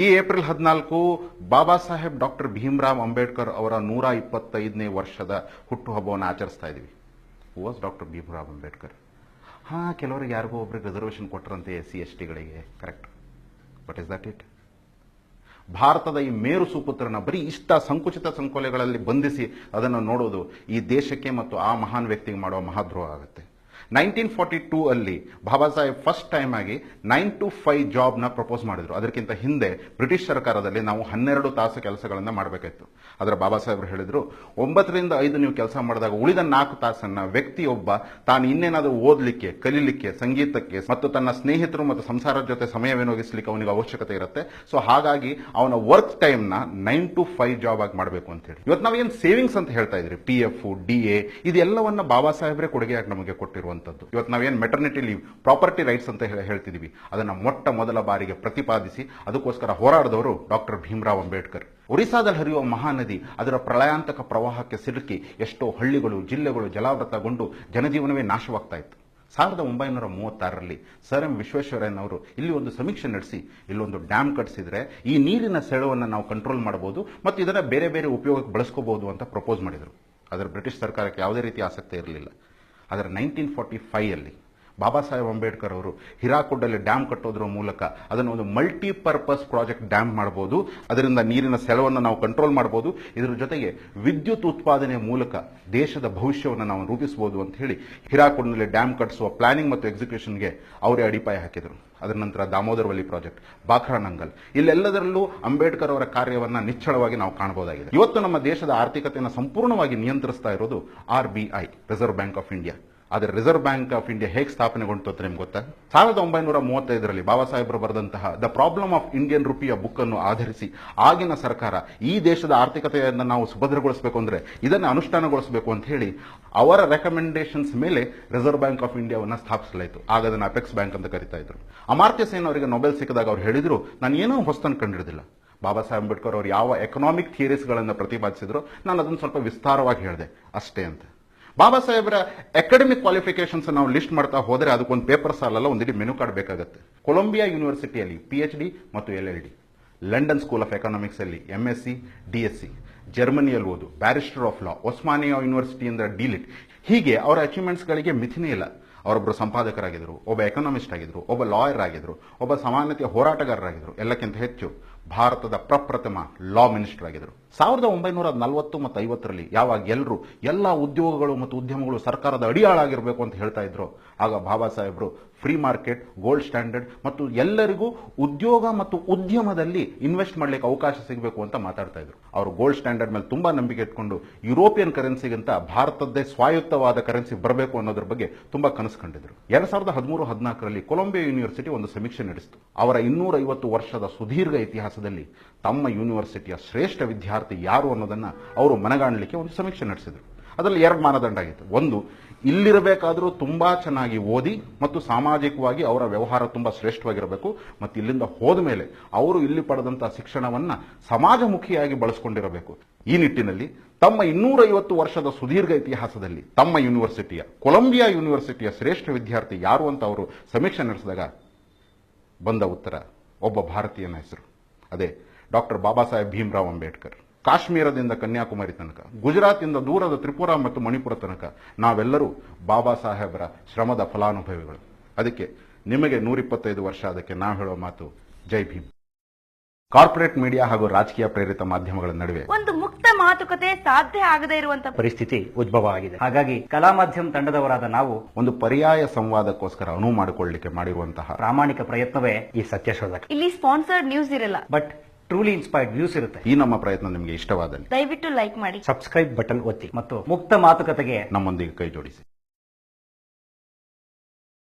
ಈ April 14 Baba Saheb doctor Bhimrao Ambedkar ಅವರ 125ನೇ ವರ್ಷದ ಹುಟ್ಟುಹಬ್ಬವನ್ನು ಆಚರಿಸ್ತಾ ಇದ್ದೀವಿ. Was doctor Bhimrao Ambedkar? ಕೆಲವರಿಗೆ ಯಾರಿಗೋ ಒಬ್ಬರಿಗೆ ರಿಸರ್ವೇಷನ್ ಕೊಟ್ಟರಂತೆ SC/STಗಳಿಗೆ, correct. But is that it? ಭಾರತದ ಈ ಮೇರು ಸುಪುತ್ರನ ಬರೀ ಇಷ್ಟ ಸಂಕುಚಿತ ಸಂಕೋಲೆಗಳಲ್ಲಿ ಬಂಧಿಸಿ ಅದನ್ನು ನೋಡೋದು ಈ ದೇಶಕ್ಕೆ ಮತ್ತು ಆ ಮಹಾನ್ ವ್ಯಕ್ತಿಗೆ ಮಾಡುವ ಮಹಾದ್ರೋಹ ಆಗುತ್ತೆ. 1942 ಅಲ್ಲಿ ಬಾಬಾ ಸಾಹೇಬ್ ಫಸ್ಟ್ ಟೈಮ್ ಆಗಿ 9 to 5 ಜಾಬ್ನ ಪ್ರಪೋಸ್ ಮಾಡಿದ್ರು. ಅದಕ್ಕಿಂತ ಹಿಂದೆ ಬ್ರಿಟಿಷ್ ಸರ್ಕಾರದಲ್ಲಿ ನಾವು 12 ತಾಸು ಕೆಲಸಗಳನ್ನ ಮಾಡಬೇಕಾಯ್ತು. ಆದರೆ ಬಾಬಾ ಸಾಹೇಬ್ರು ಹೇಳಿದ್ರು 9 ರಿಂದ 5 ನೀವು ಕೆಲಸ ಮಾಡಿದಾಗ ಉಳಿದ 4 ತಾಸನ್ನ ವ್ಯಕ್ತಿಯೊಬ್ಬ ತಾನು ಇನ್ನೇನಾದರೂ ಓದಲಿಕ್ಕೆ, ಕಲೀಲಿಕ್ಕೆ, ಸಂಗೀತಕ್ಕೆ ಮತ್ತು ತನ್ನ ಸ್ನೇಹಿತರು ಮತ್ತು ಸಂಸಾರದ ಜೊತೆ ಸಮಯ ವಿನಿಯೋಗಿಸಲಿಕ್ಕೆ ಅವನಿಗೆ ಅವಶ್ಯಕತೆ ಇರುತ್ತೆ. ಸೊ ಹಾಗಾಗಿ ಅವನ ವರ್ಕ್ ಟೈಮ್ನ 9 to 5 ಜಾಬ್ ಆಗಿ ಮಾಡಬೇಕು ಅಂತ ಹೇಳಿ ಇವತ್ತು ನಾವೇನು ಸೇವಿಂಗ್ಸ್ ಅಂತ ಹೇಳ್ತಾ ಇದ್ರಿ, PF, DA, ಇದೆಲ್ಲವನ್ನ ಬಾಬಾ ಸಾಹೇಬ್ರೆ ಕೊಡುಗೆಯಾಗಿ ನಮಗೆ ಕೊಟ್ಟಿರುವಂತದ್ದು. ಇವತ್ತು ನಾವೇನು ಮೆಟರ್ನಿಟಿ ಲೀವ್, ಪ್ರಾಪರ್ಟಿ ರೈಟ್ಸ್ ಅಂತ ಹೇಳ್ತಿದೀವಿ, ಅದನ್ನ ಮೊಟ್ಟ ಮೊದಲ ಬಾರಿಗೆ ಪ್ರತಿಪಾದಿಸಿ ಅದಕ್ಕೋಸ್ಕರ ಹೋರಾಡಿದವರು ಡಾಕ್ಟರ್ ಭೀಮರಾವ್ ಅಂಬೇಡ್ಕರ್. ಒರಿಸ್ಸಾದಲ್ಲಿ ಹರಿಯುವ ಮಹಾನದಿ ಅದರ ಪ್ರಳಯಾಂತಕ ಪ್ರವಾಹಕ್ಕೆ ಸಿಲುಕಿ ಎಷ್ಟೋ ಹಳ್ಳಿಗಳು, ಜಿಲ್ಲೆಗಳು ಜಲಾವೃತಗೊಂಡು ಜನಜೀವನವೇ ನಾಶವಾಗ್ತಾ ಇತ್ತು. 1936ರಲ್ಲಿ ಸರ್ ಎಂ ವಿಶ್ವೇಶ್ವರಯ್ಯನವರು ಇಲ್ಲಿ ಒಂದು ಸಮೀಕ್ಷೆ ನಡೆಸಿ ಇಲ್ಲೊಂದು ಡ್ಯಾಮ್ ಕಟ್ಟಿಸಿದ್ರೆ ಈ ನೀರಿನ ಸೆಳೆವನ್ನು ನಾವು ಕಂಟ್ರೋಲ್ ಮಾಡಬಹುದು ಮತ್ತು ಇದನ್ನ ಬೇರೆ ಬೇರೆ ಉಪಯೋಗಕ್ಕೆ ಬಳಸ್ಕೋಬಹುದು ಅಂತ ಪ್ರಪೋಸ್ ಮಾಡಿದರು. ಅದರ ಬ್ರಿಟಿಷ್ ಸರ್ಕಾರಕ್ಕೆ ಯಾವುದೇ ರೀತಿ ಆಸಕ್ತಿ ಇರಲಿಲ್ಲ. ಆದರೆ 1945 ಬಾಬಾ ಸಾಹೇಬ್ ಅಂಬೇಡ್ಕರ್ ಅವರು ಹಿರಾಕುಡ್ಡಲ್ಲಿ ಡ್ಯಾಮ್ ಕಟ್ಟೋದ್ರ ಮೂಲಕ ಅದನ್ನು ಒಂದು ಮಲ್ಟಿಪರ್ಪಸ್ ಪ್ರಾಜೆಕ್ಟ್ ಡ್ಯಾಮ್ ಮಾಡಬಹುದು, ಅದರಿಂದ ನೀರಿನ ಸೆಳವನ್ನು ನಾವು ಕಂಟ್ರೋಲ್ ಮಾಡಬಹುದು, ಇದರ ಜೊತೆಗೆ ವಿದ್ಯುತ್ ಉತ್ಪಾದನೆಯ ಮೂಲಕ ದೇಶದ ಭವಿಷ್ಯವನ್ನು ನಾವು ರೂಪಿಸಬಹುದು ಅಂತ ಹೇಳಿ ಹಿರಾಕುಡ್ನಲ್ಲಿ ಡ್ಯಾಮ್ ಕಟ್ಟಿಸುವ ಪ್ಲಾನಿಂಗ್ ಮತ್ತು ಎಕ್ಸಿಕ್ಯೂಷನ್ಗೆ ಅವರೇ ಅಡಿಪಾಯ ಹಾಕಿದರು. ಅದರ ನಂತರ ದಾಮೋದರವಲ್ಲಿ ಪ್ರಾಜೆಕ್ಟ್, ಬಾಖ್ರಾನಂಗಲ್, ಇಲ್ಲೆಲ್ಲದರಲ್ಲೂ ಅಂಬೇಡ್ಕರ್ ಅವರ ಕಾರ್ಯವನ್ನ ನಿಚ್ಚಳವಾಗಿ ನಾವು ಕಾಣಬಹುದಾಗಿದೆ. ಇವತ್ತು ನಮ್ಮ ದೇಶದ ಆರ್ಥಿಕತೆಯನ್ನು ಸಂಪೂರ್ಣವಾಗಿ ನಿಯಂತ್ರಿಸ್ತಾ ಇರೋದು RBI, Reserve Bank of India. ಆದರೆ ರಿಸರ್ವ್ ಬ್ಯಾಂಕ್ ಆಫ್ ಇಂಡಿಯಾ ಹೇಗೆ ಸ್ಥಾಪನೆಗೊಂಡು ಅಂತ ನಿಮ್ಗೆ ಗೊತ್ತಾ? 1935ರಲ್ಲಿ ಬಾಬಾ ಸಾಹೇಬರು ಬರೆದಂತಹ the problem of Indian rupee book ಅನ್ನು ಆಧರಿಸಿ ಆಗಿನ ಸರ್ಕಾರ ಈ ದೇಶದ ಆರ್ಥಿಕತೆಯನ್ನು ನಾವು ಸುಭದ್ರಗೊಳಿಸಬೇಕು ಅಂದ್ರೆ ಇದನ್ನು ಅನುಷ್ಠಾನಗೊಳಿಸಬೇಕು ಅಂತ ಹೇಳಿ ಅವರ ರೆಕಮೆಂಡೇಶನ್ಸ್ ಮೇಲೆ ರಿಸರ್ವ್ ಬ್ಯಾಂಕ್ ಆಫ್ ಇಂಡಿಯಾವನ್ನ ಸ್ಥಾಪಿಸಲಾಯಿತು. ಆಗ ಅದನ್ನು ಅಪೆಕ್ಸ್ ಬ್ಯಾಂಕ್ ಅಂತ ಕರೀತಾ ಇದ್ರು. ಅಮಾರ್ತ್ಯ ಸೇನ್ ಅವರಿಗೆ ನೊಬೆಲ್ ಸಿಕ್ಕಿದಾಗ ಅವ್ರು ಹೇಳಿದ್ರು, ನಾನು ಏನೋ ಹೊಸತನ್ನು ಕಂಡಿಡಿದಿಲ್ಲ. ಬಾಬಾ ಸಾಹೇಬ್ ಅಂಬೇಡ್ಕರ್ ಅವರು ಯಾವ ಎಕನಾಮಿಕ್ ಥಿಯರೀಸ್ಗಳನ್ನು ಪ್ರತಿಪಾದಿಸಿದ್ರು ನಾನು ಅದನ್ನು ಸ್ವಲ್ಪ ವಿಸ್ತಾರವಾಗಿ ಹೇಳಿದೆ ಅಷ್ಟೇ ಅಂತ. ಬಾಬಾ ಸಾಹೇಬ್ರ ಅಕಾಡೆಮಿಕ್ ಕ್ವಾಲಿಫಿಕೇಶನ್ಸ್ ನಾವು ಲಿಸ್ಟ್ ಮಾಡ್ತಾ ಹೋದರೆ ಅದಕ್ಕೊಂದು ಪೇಪರ್ ಸಾಲಲ್ಲ, ಒಂದಿಡೀ ಮೆನು ಕಾರ್ಡ್ ಬೇಕಾಗುತ್ತೆ. ಕೊಲಂಬಿಯಾ ಯೂನಿವರ್ಸಿಟಿಯಲ್ಲಿ PhD ಮತ್ತು LLD, London school of economics ಅಲ್ಲಿ MSc, DSc, ಜರ್ಮನಿಯಲ್ಲಿ ಓದು, barrister of law, Osmania ಯೂನಿವರ್ಸಿಟಿಯಿಂದ delete. ಹೀಗೆ ಅವರ ಅಚೀವ್ಮೆಂಟ್ಸ್ಗಳಿಗೆ ಮಿತಿನೇ ಇಲ್ಲ. ಅವರೊಬ್ಬರು ಸಂಪಾದಕರಾಗಿದ್ದರು, ಒಬ್ಬ ಎಕನಾಮಿಸ್ಟ್ ಆಗಿದ್ರು, ಒಬ್ಬ ಲಾಯರ್ ಆಗಿದ್ರು, ಒಬ್ಬ ಸಮಾನತೆಯ ಹೋರಾಟಗಾರರಾಗಿದ್ರು, ಎಲ್ಲಕ್ಕಿಂತ ಹೆಚ್ಚು ಭಾರತದ ಪ್ರಪ್ರಥಮ ಲಾ ಮಿನಿಸ್ಟರ್ ಆಗಿದ್ರು. 1940 ಮತ್ತು 50ರಲ್ಲಿ ಯಾವಾಗ ಎಲ್ಲರೂ ಎಲ್ಲ ಉದ್ಯೋಗಗಳು ಮತ್ತು ಉದ್ಯಮಗಳು ಸರ್ಕಾರದ ಅಡಿಯಾಳಾಗಿರಬೇಕು ಅಂತ ಹೇಳ್ತಾ ಇದ್ರು, ಆಗ ಬಾಬಾ ಸಾಹೇಬರು ಫ್ರೀ ಮಾರ್ಕೆಟ್, ಗೋಲ್ಡ್ ಸ್ಟ್ಯಾಂಡರ್ಡ್ ಮತ್ತು ಎಲ್ಲರಿಗೂ ಉದ್ಯೋಗ ಮತ್ತು ಉದ್ಯಮದಲ್ಲಿ ಇನ್ವೆಸ್ಟ್ ಮಾಡ್ಲಿಕ್ಕೆ ಅವಕಾಶ ಸಿಗಬೇಕು ಅಂತ ಮಾತಾಡ್ತಾ ಇದ್ರು. ಅವರು ಗೋಲ್ಡ್ ಸ್ಟ್ಯಾಂಡರ್ಡ್ ಮೇಲೆ ತುಂಬಾ ನಂಬಿಕೆ ಇಟ್ಕೊಂಡು ಯುರೋಪಿಯನ್ ಕರೆನ್ಸಿಗಿಂತ ಭಾರತದ್ದೇ ಸ್ವಾಯತ್ತವಾದ ಕರೆನ್ಸಿ ಬರಬೇಕು ಅನ್ನೋದ್ರ ಬಗ್ಗೆ ತುಂಬಾ ಕನಸು ಕಂಡಿದ್ರು. 2013-14ರಲ್ಲಿ ಕೊಲಂಬಿಯಾ ಯೂನಿವರ್ಸಿಟಿ ಒಂದು ಸಮೀಕ್ಷೆ ನಡೆಸಿತು. ಅವರ 250 ವರ್ಷದ ಸುದೀರ್ಘ ಇತಿಹಾಸದಲ್ಲಿ ತಮ್ಮ ಯೂನಿವರ್ಸಿಟಿಯ ಶ್ರೇಷ್ಠ ವಿದ್ಯಾರ್ಥಿ ಯಾರು ಅನ್ನೋದನ್ನ ಅವರು ಮನಗಾಣಲಿಕ್ಕೆ ಒಂದು ಸಮೀಕ್ಷೆ ನಡೆಸಿದ್ರು. ಅದರಲ್ಲಿ 2 ಮಾನದಂಡ ಆಗಿತ್ತು. ಒಂದು, ಇಲ್ಲಿರಬೇಕಾದ್ರೂ ತುಂಬಾ ಚೆನ್ನಾಗಿ ಓದಿ ಮತ್ತು ಸಾಮಾಜಿಕವಾಗಿ ಅವರ ವ್ಯವಹಾರ ತುಂಬಾ ಶ್ರೇಷ್ಠವಾಗಿರಬೇಕು ಮತ್ತು ಇಲ್ಲಿಂದ ಹೋದ ಮೇಲೆ ಅವರು ಇಲ್ಲಿ ಪಡೆದಂತಹ ಶಿಕ್ಷಣವನ್ನ ಸಮಾಜಮುಖಿಯಾಗಿ ಬಳಸಿಕೊಂಡಿರಬೇಕು. ಈ ನಿಟ್ಟಿನಲ್ಲಿ ತಮ್ಮ 250 ವರ್ಷದ ಸುದೀರ್ಘ ಇತಿಹಾಸದಲ್ಲಿ ತಮ್ಮ ಯೂನಿವರ್ಸಿಟಿಯ, ಕೊಲಂಬಿಯಾ ಯೂನಿವರ್ಸಿಟಿಯ ಶ್ರೇಷ್ಠ ವಿದ್ಯಾರ್ಥಿ ಯಾರು ಅಂತ ಅವರು ಸಮೀಕ್ಷೆ ನಡೆಸಿದಾಗ ಬಂದ ಉತ್ತರ ಒಬ್ಬ ಭಾರತೀಯನ ಹೆಸರು, ಅದೇ ಡಾಕ್ಟರ್ ಬಾಬಾ ಸಾಹೇಬ್ ಭೀಮರಾವ್ ಅಂಬೇಡ್ಕರ್. ಕಾಶ್ಮೀರದಿಂದ ಕನ್ಯಾಕುಮಾರಿ ತನಕ, ಗುಜರಾತಿಂದ ದೂರದ ತ್ರಿಪುರಾ ಮತ್ತು ಮಣಿಪುರ ತನಕ ನಾವೆಲ್ಲರೂ ಬಾಬಾ ಸಾಹೇಬರ ಶ್ರಮದ ಫಲಾನುಭವಿಗಳು. ಅದಕ್ಕೆ ನಿಮಗೆ 125 ವರ್ಷ, ಅದಕ್ಕೆ ನಾವು ಹೇಳೋ ಮಾತು ಜೈ ಭೀಮ್. ಕಾರ್ಪೊರೇಟ್ ಮೀಡಿಯಾ ಹಾಗೂ ರಾಜಕೀಯ ಪ್ರೇರಿತ ಮಾಧ್ಯಮಗಳ ನಡುವೆ ಒಂದು ಮುಕ್ತ ಮಾತುಕತೆ ಸಾಧ್ಯ ಆಗದೇ ಇರುವಂತಹ ಪರಿಸ್ಥಿತಿ ಉದ್ಭವ ಆಗಿದೆ. ಹಾಗಾಗಿ ಕಲಾ ಮಾಧ್ಯಮ ತಂಡದವರಾದ ನಾವು ಒಂದು ಪರ್ಯಾಯ ಸಂವಾದಕ್ಕೋಸ್ಕರ ಅನುವು ಮಾಡಿಕೊಳ್ಳಲಿಕ್ಕೆ ಮಾಡಿರುವಂತಹ ಪ್ರಾಮಾಣಿಕ ಪ್ರಯತ್ನವೇ ಈ ಸತ್ಯಶೋಧಕ. ಇಲ್ಲಿ ಸ್ಪಾನ್ಸರ್ಡ್ ನ್ಯೂಸ್ ಇರಲ್ಲ, ಬಟ್ ಟ್ರೂಲಿ ಇನ್ಸ್ಪೈರ್ಡ್ ವ್ಯೂಸ್ ಇರುತ್ತೆ. ಈ ನಮ್ಮ ಪ್ರಯತ್ನ ನಿಮಗೆ ಇಷ್ಟವಾದಲ್ಲಿ ದಯವಿಟ್ಟು ಲೈಕ್ ಮಾಡಿ, ಸಬ್ಸ್ಕ್ರೈಬ್ ಬಟನ್ ಒತ್ತಿ ಮತ್ತು ಮುಕ್ತ ಮಾತುಕತೆಗೆ ನಮ್ಮೊಂದಿಗೆ ಕೈ ಜೋಡಿಸಿ.